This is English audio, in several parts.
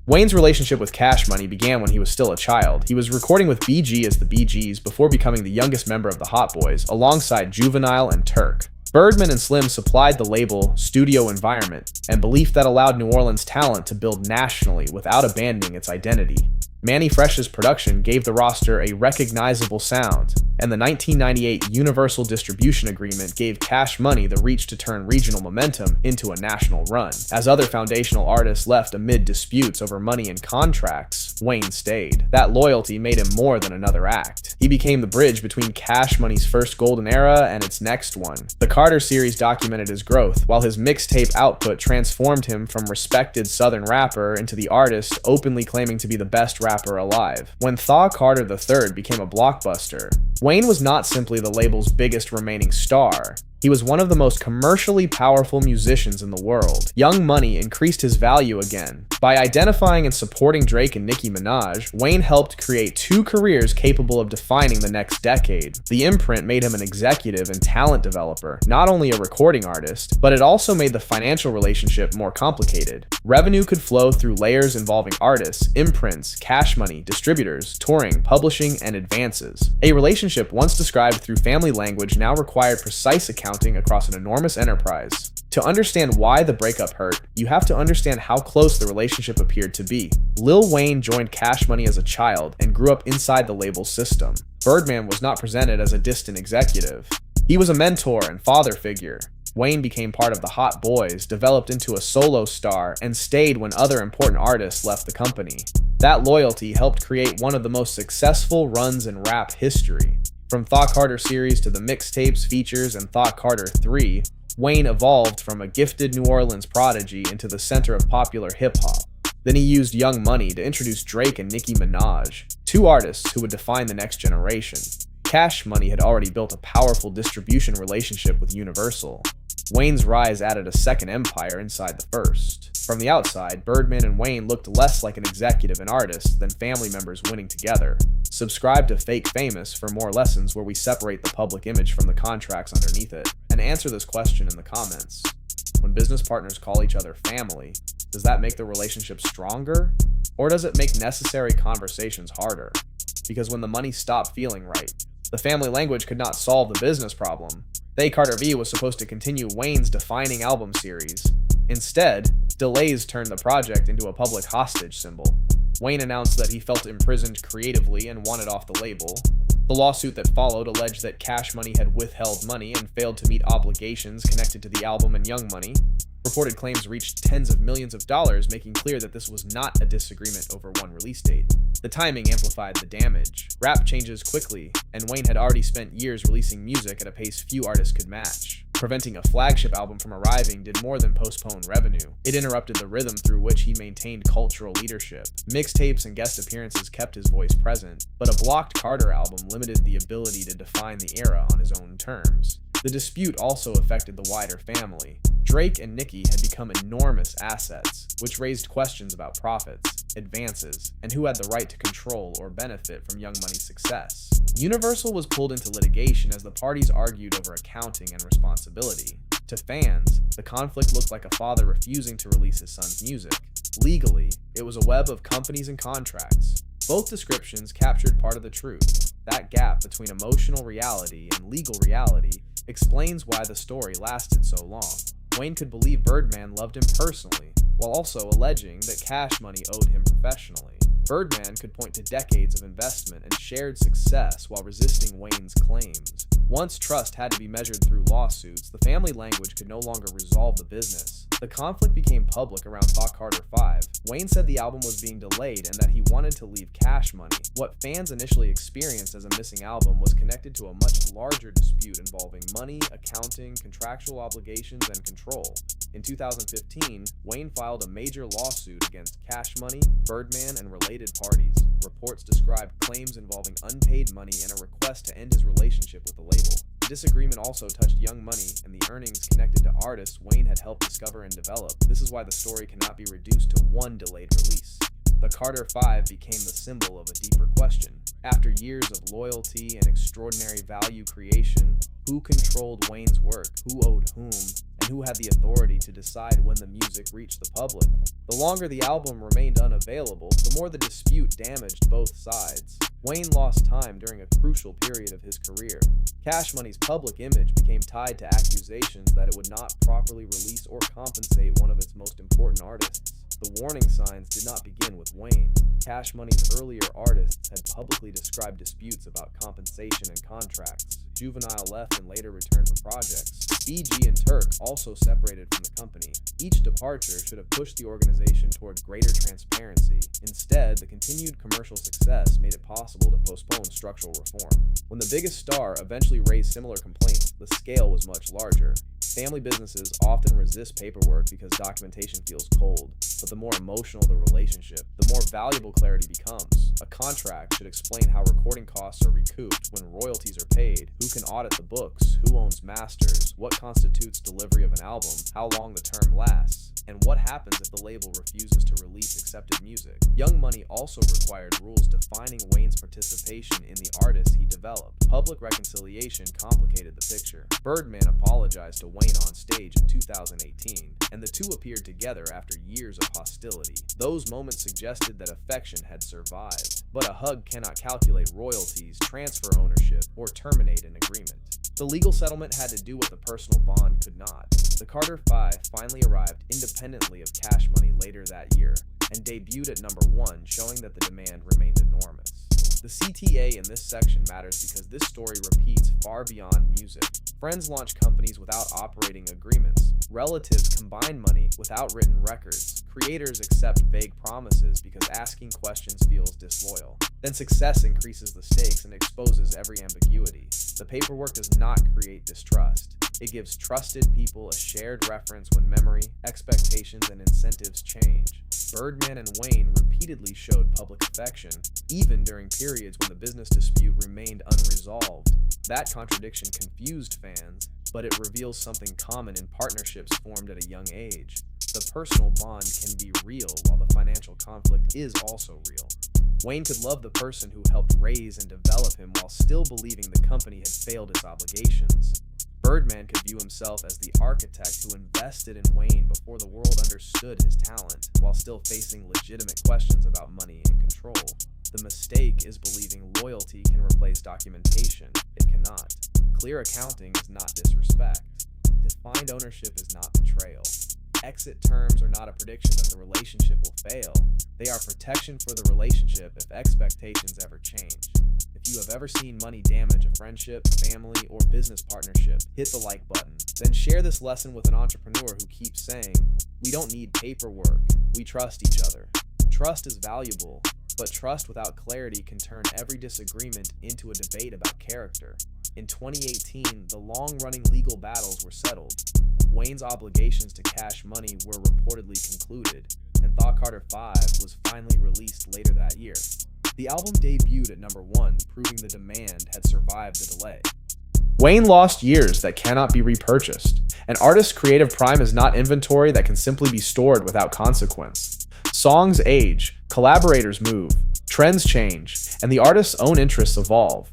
Wayne's relationship with Cash Money began when he was still a child. He was recording with BG as the Bee Gees before becoming the youngest member of the Hot Boys, alongside Juvenile and Turk. Birdman and Slim supplied the label, studio environment, and belief that allowed New Orleans talent to build nationally without abandoning its identity. Manny Fresh's production gave the roster a recognizable sound, and the 1998 Universal Distribution Agreement gave Cash Money the reach to turn regional momentum into a national run. As other foundational artists left amid disputes over money and contracts, Wayne stayed. That loyalty made him more than another act. He became the bridge between Cash Money's first golden era and its next one. The Carter series documented his growth, while his mixtape output transformed him from respected Southern rapper into the artist openly claiming to be the best rapper alive. When Thaw Carter III became a blockbuster, Wayne was not simply the label's biggest remaining star. He was one of the most commercially powerful musicians in the world. Young Money increased his value again. By identifying and supporting Drake and Nicki Minaj, Wayne helped create two careers capable of defining the next decade. The imprint made him an executive and talent developer, not only a recording artist, but it also made the financial relationship more complicated. Revenue could flow through layers involving artists, imprints, Cash Money, distributors, touring, publishing, and advances. A relationship once described through family language now required precise accounting across an enormous enterprise. To understand why the breakup hurt, you have to understand how close the relationship appeared to be. Lil Wayne joined Cash Money as a child and grew up inside the label's system. Birdman was not presented as a distant executive. He was a mentor and father figure. Wayne became part of the Hot Boys, developed into a solo star, and stayed when other important artists left the company. That loyalty helped create one of the most successful runs in rap history. From Thaw Carter series to the mixtapes, features, and Thaw Carter 3, Wayne evolved from a gifted New Orleans prodigy into the center of popular hip-hop. Then he used Young Money to introduce Drake and Nicki Minaj, two artists who would define the next generation. Cash Money had already built a powerful distribution relationship with Universal. Wayne's rise added a second empire inside the first. From the outside, Birdman and Wayne looked less like an executive and artist than family members winning together. Subscribe to Fake Famous for more lessons where we separate the public image from the contracts underneath it. And answer this question in the comments. When business partners call each other family, does that make the relationship stronger? Or does it make necessary conversations harder? Because when the money stopped feeling right, the family language could not solve the business problem. Thaw Carter V was supposed to continue Wayne's defining album series. Instead, delays turned the project into a public hostage symbol. Wayne announced that he felt imprisoned creatively and wanted off the label. The lawsuit that followed alleged that Cash Money had withheld money and failed to meet obligations connected to the album and Young Money. Reported claims reached tens of millions of dollars, making clear that this was not a disagreement over one release date. The timing amplified the damage. Rap changes quickly, and Wayne had already spent years releasing music at a pace few artists could match. Preventing a flagship album from arriving did more than postpone revenue. It interrupted the rhythm through which he maintained cultural leadership. Mixtapes and guest appearances kept his voice present, but a blocked Carter album limited the ability to define the era on his own terms. The dispute also affected the wider family. Drake and Nicki had become enormous assets, which raised questions about profits, advances, and who had the right to control or benefit from Young Money's success. Universal was pulled into litigation as the parties argued over accounting and responsibility. To fans, the conflict looked like a father refusing to release his son's music. Legally, it was a web of companies and contracts. Both descriptions captured part of the truth. That gap between emotional reality and legal reality explains why the story lasted so long. Wayne could believe Birdman loved him personally, while also alleging that Cash Money owed him professionally. Birdman could point to decades of investment and shared success while resisting Wayne's claims. Once trust had to be measured through lawsuits, the family language could no longer resolve the business. The conflict became public around Thaw Carter 5. Wayne said the album was being delayed and that he wanted to leave Cash Money. What fans initially experienced as a missing album was connected to a much larger dispute involving money, accounting, contractual obligations, and control. In 2015, Wayne filed a major lawsuit against Cash Money, Birdman, and related parties. Reports described claims involving unpaid money and a request to end his relationship with the label. The disagreement also touched Young Money and the earnings connected to artists Wayne had helped discover and develop. This is why the story cannot be reduced to one delayed release. The Carter 5 became the symbol of a deeper question. After years of loyalty and extraordinary value creation, who controlled Wayne's work, who owed whom, and who had the authority to decide when the music reached the public. The longer the album remained unavailable, the more the dispute damaged both sides. Wayne lost time during a crucial period of his career. Cash Money's public image became tied to accusations that it would not properly release or compensate one of its most important artists. The warning signs did not begin with Wayne. Cash Money's earlier artists had publicly described disputes about compensation and contracts. Juvenile left and later returned for projects. BG and Turk also separated from the company. Each departure should have pushed the organization toward greater transparency. Instead, the continued commercial success made it possible to postpone structural reform. When the biggest star eventually raised similar complaints, the scale was much larger. Family businesses often resist paperwork because documentation feels cold, but the more emotional the relationship, the more valuable clarity becomes. A contract should explain how recording costs are recouped, when royalties are paid, who can audit the books, who owns masters, what constitutes delivery of an album, how long the term lasts, and what happens if the label refuses to release accepted music. Young Money also required rules defining Wayne's participation in the artists he developed. Public reconciliation complicated the picture. Birdman apologized to Wayne on stage in 2018, and the two appeared together after years of hostility. Those moments suggested that affection had survived, but a hug cannot calculate royalties, transfer ownership, or terminate an agreement. The legal settlement had to do what the personal bond could not. The Carter 5 finally arrived independently of Cash Money later that year, and debuted at number 1, showing that the demand remained enormous. The CTA in this section matters because this story repeats far beyond music. Friends launch companies without operating agreements. Relatives combine money without written records. Creators accept vague promises because asking questions feels disloyal. Then success increases the stakes and exposes every ambiguity. The paperwork does not create distrust. It gives trusted people a shared reference when memory, expectations, and incentives change. Birdman and Wayne repeatedly showed public affection, even during periods when the business dispute remained unresolved. That contradiction confused fans, but it reveals something common in partnerships formed at a young age. The personal bond can be real, while the financial conflict is also real. Wayne could love the person who helped raise and develop him while still believing the company had failed its obligations. Birdman could view himself as the architect who invested in Wayne before the world understood his talent, while still facing legitimate questions about money and control. The mistake is believing loyalty can replace documentation. It cannot. Clear accounting is not disrespect. Defined ownership is not betrayal. Exit terms are not a prediction that the relationship will fail. They are protection for the relationship if expectations ever change. If you have ever seen money damage a friendship, family, or business partnership, hit the like button. Then share this lesson with an entrepreneur who keeps saying, "We don't need paperwork. We trust each other." Trust is valuable, but trust without clarity can turn every disagreement into a debate about character. In 2018, the long-running legal battles were settled. Wayne's obligations to Cash Money were reportedly concluded, and Thaw Carter 5 was finally released later that year. The album debuted at number 1, proving the demand had survived the delay. Wayne lost years that cannot be repurchased. An artist's creative prime is not inventory that can simply be stored without consequence. Songs age, collaborators move, trends change, and the artist's own interests evolve.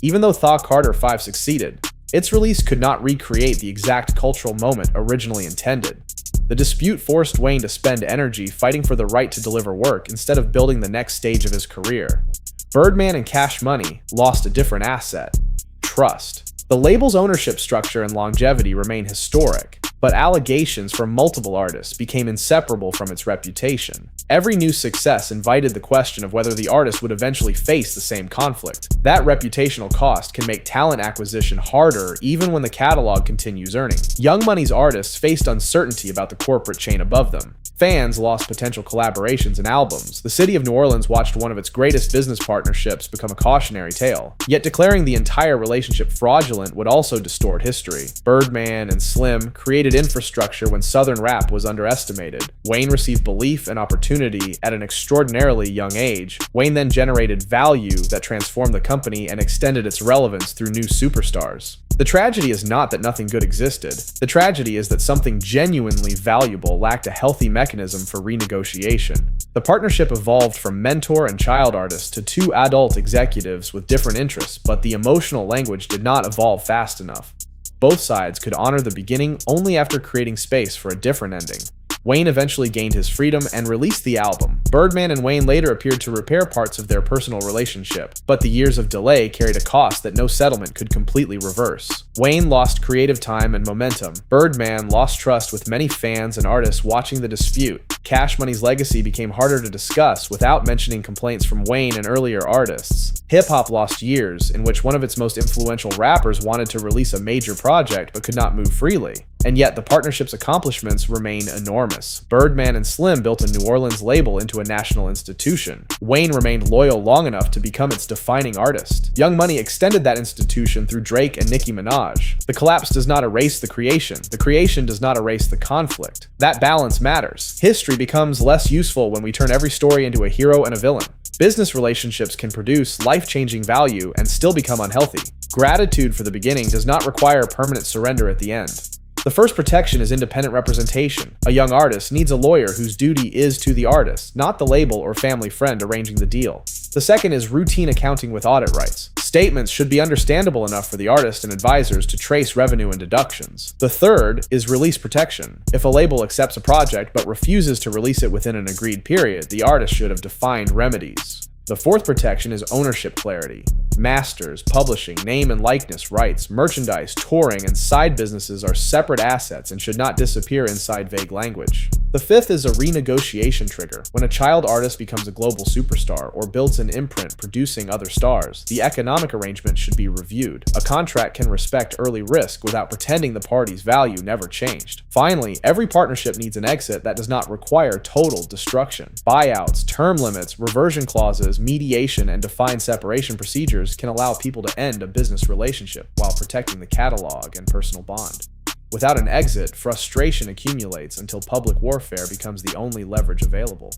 Even though Thaw Carter 5 succeeded, its release could not recreate the exact cultural moment originally intended. The dispute forced Wayne to spend energy fighting for the right to deliver work instead of building the next stage of his career. Birdman and Cash Money lost a different asset: trust. The label's ownership structure and longevity remain historic, but allegations from multiple artists became inseparable from its reputation. Every new success invited the question of whether the artist would eventually face the same conflict. That reputational cost can make talent acquisition harder even when the catalog continues earning. Young Money's artists faced uncertainty about the corporate chain above them. Fans lost potential collaborations and albums. The city of New Orleans watched one of its greatest business partnerships become a cautionary tale. Yet declaring the entire relationship fraudulent would also distort history. Birdman and Slim created infrastructure when Southern rap was underestimated. Wayne received belief and opportunity at an extraordinarily young age. Wayne then generated value that transformed the company and extended its relevance through new superstars. The tragedy is not that nothing good existed. The tragedy is that something genuinely valuable lacked a healthy mechanism for renegotiation. The partnership evolved from mentor and child artists to two adult executives with different interests, but the emotional language did not evolve fast enough. Both sides could honor the beginning only after creating space for a different ending. Wayne eventually gained his freedom and released the album. Birdman and Wayne later appeared to repair parts of their personal relationship, but the years of delay carried a cost that no settlement could completely reverse. Wayne lost creative time and momentum. Birdman lost trust with many fans and artists watching the dispute. Cash Money's legacy became harder to discuss without mentioning complaints from Wayne and earlier artists. Hip-hop lost years in which one of its most influential rappers wanted to release a major project but could not move freely. And yet the partnership's accomplishments remain enormous. Birdman and Slim built a New Orleans label into a national institution. Wayne remained loyal long enough to become its defining artist. Young Money extended that institution through Drake and Nicki Minaj. The collapse does not erase the creation. The creation does not erase the conflict. That balance matters. History becomes less useful when we turn every story into a hero and a villain. Business relationships can produce life-changing value and still become unhealthy. Gratitude for the beginning does not require permanent surrender at the end. The first protection is independent representation. A young artist needs a lawyer whose duty is to the artist, not the label or family friend arranging the deal. The second is routine accounting with audit rights. Statements should be understandable enough for the artist and advisors to trace revenue and deductions. The third is release protection. If a label accepts a project but refuses to release it within an agreed period, the artist should have defined remedies. The fourth protection is ownership clarity. Masters, publishing, name and likeness rights, merchandise, touring, and side businesses are separate assets and should not disappear inside vague language. The fifth is a renegotiation trigger. When a child artist becomes a global superstar or builds an imprint producing other stars, the economic arrangement should be reviewed. A contract can respect early risk without pretending the party's value never changed. Finally, every partnership needs an exit that does not require total destruction. Buyouts, term limits, reversion clauses, mediation, and defined separation procedures can allow people to end a business relationship while protecting the catalog and personal bond. Without an exit, frustration accumulates until public warfare becomes the only leverage available.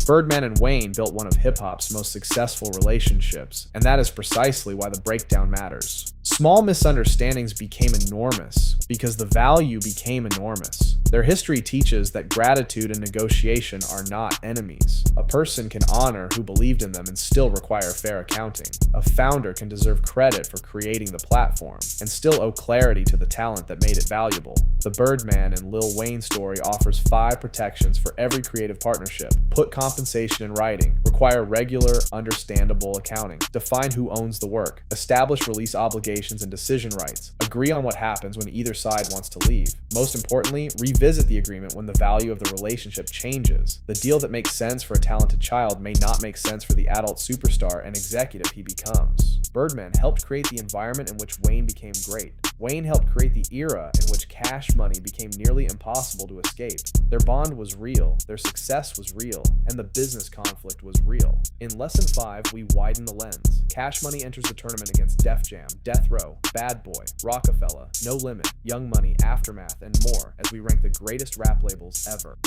Birdman and Wayne built one of hip-hop's most successful relationships, and that is precisely why the breakdown matters. Small misunderstandings became enormous because the value became enormous. Their history teaches that gratitude and negotiation are not enemies. A person can honor who believed in them and still require fair accounting. A founder can deserve credit for creating the platform and still owe clarity to the talent that made it valuable. The Birdman and Lil Wayne story offers 5 protections for every creative partnership. Put compensation in writing. Require regular, understandable accounting. Define who owns the work. Establish release obligations and decision rights. Agree on what happens when either side wants to leave. Most importantly, revisit the agreement when the value of the relationship changes. The deal that makes sense for a talented child may not make sense for the adult superstar and executive he becomes. Birdman helped create the environment in which Wayne became great. Wayne helped create the era in which Cash Money became nearly impossible to escape. Their bond was real, their success was real, and the business conflict was real. In Lesson 5, we widen the lens. Cash Money enters the tournament against Def Jam, Death Row, Bad Boy, Rockefeller, No Limit, Young Money, Aftermath, and more as we rank the greatest rap labels ever.